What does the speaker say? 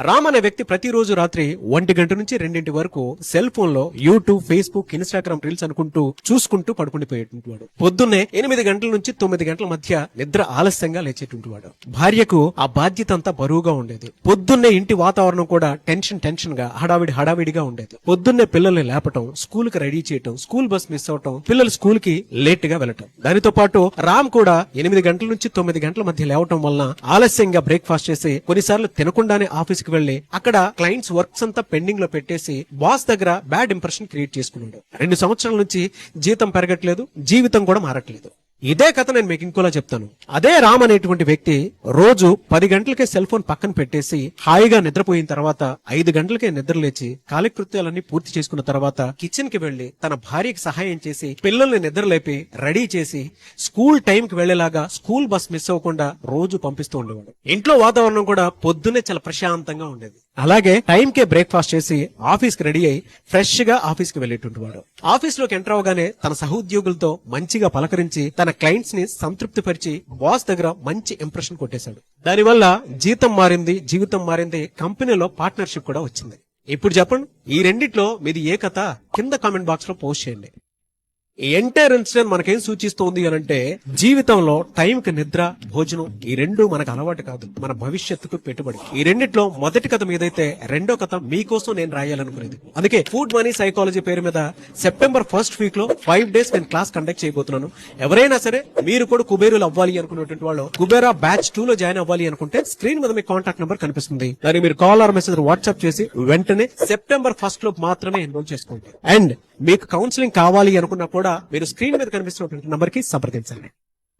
రామ్ అనే వ్యక్తి ప్రతిరోజు రాత్రి 1 గంట నుంచి 2 వరకు సెల్ ఫోన్ లో యూట్యూబ్, ఫేస్బుక్, ఇన్స్టాగ్రామ్ రీల్స్ అనుకుంటూ చూసుకుంటూ పడుకుండిపోయేటువంటి పొద్దున్నే 8 గంటల నుంచి 9 గంటల మధ్య నిద్ర ఆలస్యంగా లేచేటువంటి వాడు. భార్యకు ఆ బాధ్యత అంతా బరువుగా ఉండేది. పొద్దున్నే ఇంటి వాతావరణం కూడా టెన్షన్ గా హడావిడిగా ఉండేది. పొద్దున్నే పిల్లల్ని లేపటం, స్కూల్ కి రెడీ చేయటం, స్కూల్ బస్ మిస్ అవటం, పిల్లలు స్కూల్ కి లేట్ గా వెళ్ళటం. దానితో పాటు రామ్ కూడా 8 గంటల నుంచి 9 గంటల మధ్య లేవటం వలన ఆలస్యంగా బ్రేక్ఫాస్ట్ చేసి కొన్నిసార్లు తినకుండానే ఆఫీస్ కి వెళ్లి అక్కడ క్లయింట్స్ వర్క్స్ అంతా పెండింగ్ లో పెట్టేసి బాస్ దగ్గర బ్యాడ్ ఇంప్రెషన్ క్రియేట్ చేసుకున్నాడు. 2 సంవత్సరాల నుంచి జీతం పెరగట్లేదు, జీవితం కూడా మారట్లేదు. ఇదే కథ నేను మీకు ఇంకోలా చెప్తాను. అదే రామ్ అనేటువంటి వ్యక్తి రోజు 10 గంటలకే సెల్ ఫోన్ పక్కన పెట్టేసి హాయిగా నిద్రపోయిన తర్వాత 5 గంటలకే నిద్ర లేచి కాలకృత్యాలన్నీ పూర్తి చేసుకున్న తర్వాత కిచెన్ కి వెళ్లి తన భార్యకి సహాయం చేసి పిల్లల్ని నిద్ర లేపి రెడీ చేసి స్కూల్ టైం కి వెళ్లేలాగా స్కూల్ బస్ మిస్ అవ్వకుండా రోజు పంపిస్తూ ఉండేవాడు. ఇంట్లో వాతావరణం కూడా పొద్దున్నే చాలా ప్రశాంతంగా ఉండేది. అలాగే టైం కే బ్రేక్ఫాస్ట్ చేసి ఆఫీస్ కి రెడీ అయి ఫ్రెష్ గా ఆఫీస్ కి వెళ్లేటువంటి వాడు. ఆఫీస్ లోకి ఎంటర్ అవగానే తన సహోద్యోగులతో మంచిగా పలకరించి తన క్లయింట్స్ ని సంతృప్తి పరిచి బాస్ దగ్గర మంచి ఇంప్రెషన్ కొట్టేశాడు. దానివల్ల జీతం మారింది, జీవితం మారింది, కంపెనీలో పార్ట్నర్షిప్ కూడా వచ్చింది. ఇప్పుడు చెప్పండి, ఈ రెండిట్లో మీది ఏ కథ? కింద కామెంట్ బాక్స్ లో పోస్ట్ చేయండి. ఈ ఎంటైర్ ఇన్సిడెంట్ మనకేం సూచిస్తోంది అనంటే జీవితంలో టైం కి నిద్ర, భోజనం ఈ రెండు మనకు అలవాటు కాదు, మన భవిష్యత్తుకు పెట్టుబడి. ఈ రెండిట్లో మొదటి కథ మీదైతే రెండో కథ మీకోసం నేను రాయాలనుకునేది. అందుకే ఫుడ్ మనీ సైకాలజీ పేరు మీద సెప్టెంబర్ 1st వీక్ లో 5 days నేను క్లాస్ కండక్ట్ చేయబోతున్నాను. ఎవరైనా సరే మీరు కూడా కుబేరులు అవ్వాలి అనుకున్నటువంటి వాళ్ళు కుబేరా బ్యాచ్ 2 లో జాయిన్ అవ్వాలి అనుకుంటే స్క్రీన్ మీద మీ కాంటాక్ట్ నెంబర్ కనిపిస్తుంది. దాన్ని మీరు కాల్ ఆర్ మెసేజ్ వాట్సాప్ చేసి వెంటనే సెప్టెంబర్ 1st లో మాత్రమే ఎన్రోల్ చేసుకోండి. అండ్ మీకు కౌన్సిలింగ్ కావాలి అనుకున్నా కూడా మీరు స్క్రీన్ మీద కనిపిస్తున్నటువంటి నంబర్ కి సంప్రదించండి.